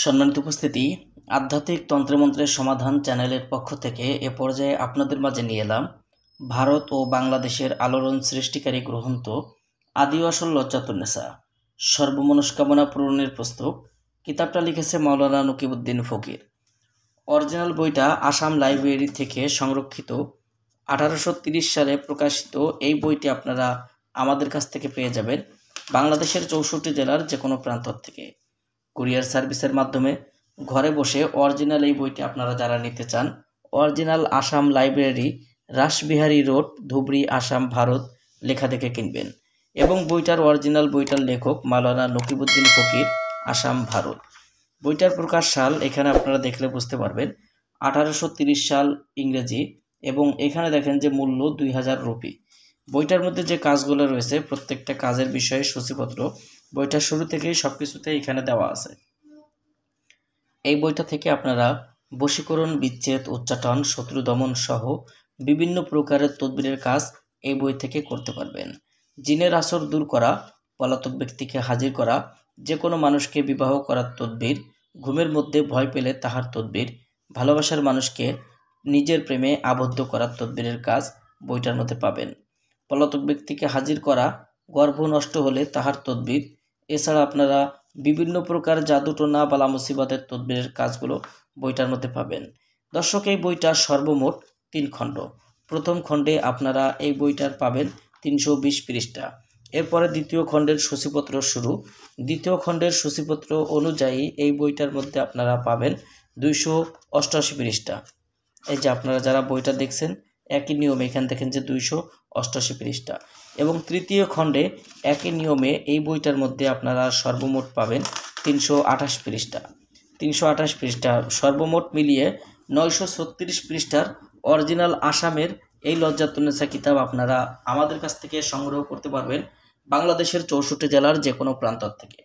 সম্মানিত উপস্থিতি, আধ্যাত্মিক তন্ত্রমন্ত্রের সমাধান চ্যানেলের পক্ষ থেকে এ পর্যায়ে আপনাদের মাঝে নিয়ে এলাম ভারত ও বাংলাদেশের আলোড়ন সৃষ্টিকারী গ্রন্থ আদি আসল লজ্জাতুন্নেসা সর্বমনস্কামনা পূরণের পুস্তক। কিতাবটা লিখেছে মাওলানা নকিবউদ্দিন ফকির। অরিজিনাল বইটা আসাম লাইব্রেরি থেকে সংরক্ষিত। 1830 সালে প্রকাশিত এই বইটি আপনারা আমাদের কাছ থেকে পেয়ে যাবেন বাংলাদেশের 64 জেলার যে কোনো প্রান্ত থেকে। কুরিয়ার সার্ভিসের মাধ্যমে ঘরে বসে অরিজিনাল এই বইটি আপনারা যারা নিতে চান, original Assam library, Rashbehari road, Dhubri, Assam, Bharat লেখা দেখে কিনবেন। এবং বইটার অরিজিনাল বইটার লেখক মাওলানা নকিবউদ্দিন ফকির, আসাম, ভারত। বইটার প্রকাশ সাল এখানে আপনারা দেখলে বুঝতে পারবেন 1830 সাল ইংরেজি, এবং এখানে দেখেন যে মূল্য 2000 রুপি। বইটার মধ্যে যে কাজগুলো রয়েছে প্রত্যেকটা কাজের বিষয়ে সূচিপত্র বইটার শুরু থেকেই সব কিছুতে এখানে দেওয়া আছে। এই বইটা থেকে আপনারা বশীকরণ, বিচ্ছেদ, উচ্চাটন, শত্রু দমন সহ বিভিন্ন প্রকারের তদবিরের কাজ এই বই থেকে করতে পারবেন। জিনের আসর দূর করা, পলাতক ব্যক্তিকে হাজির করা, যে কোনো মানুষকে বিবাহ করার তদবির, ঘুমের মধ্যে ভয় পেলে তাহার তদবির, ভালোবাসার মানুষকে নিজের প্রেমে আবদ্ধ করার তদবিরের কাজ বইটার মধ্যে পাবেন। পলাতক ব্যক্তিকে হাজির করা, গর্ভ নষ্ট হলে তাহার তদবির, এছাড়া আপনারা বিভিন্ন প্রকার জাদুটোনা, বালা মুসিবতের তদবিরের কাজগুলো বইটার মধ্যে পাবেন। দর্শক, এই বইটা সর্বমোট 3 খণ্ড। প্রথম খণ্ডে আপনারা এই বইটার পাবেন 320 পৃষ্ঠা। এরপরে দ্বিতীয় খণ্ডের সূচিপত্র শুরু। দ্বিতীয় খণ্ডের সূচিপত্র অনুযায়ী এই বইটার মধ্যে আপনারা পাবেন 288 পৃষ্ঠা। এই যে আপনারা যারা বইটা দেখছেন একই নিয়মে এখানে দেখেন যে 288 পৃষ্ঠা। এবং তৃতীয় খণ্ডে একই নিয়মে এই বইটার মধ্যে আপনারা সর্বমোট পাবেন 328 পৃষ্ঠা। 328 পৃষ্ঠা সর্বমোট মিলিয়ে 936 পৃষ্ঠার অরিজিনাল আসামের এই লজ্জাতুন্নেসা কিতাব আপনারা আমাদের কাছ থেকে সংগ্রহ করতে পারবেন বাংলাদেশের 64 জেলার যে কোনো প্রান্ত থেকে।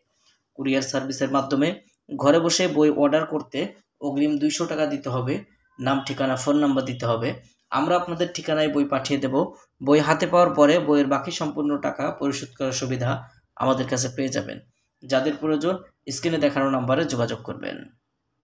কুরিয়ার সার্ভিসের মাধ্যমে ঘরে বসে বই অর্ডার করতে অগ্রিম 200 টাকা দিতে হবে। নাম, ঠিকানা, ফোন নাম্বার দিতে হবে। আমরা আপনাদের ঠিকানায় বই পাঠিয়ে দেব। বই হাতে পাওয়ার পরে বইয়ের বাকি সম্পূর্ণ টাকা পরিশোধ করার সুবিধা আমাদের কাছে পেয়ে যাবেন। যাদের প্রয়োজন স্ক্রিনে দেখানো নাম্বারে যোগাযোগ করবেন।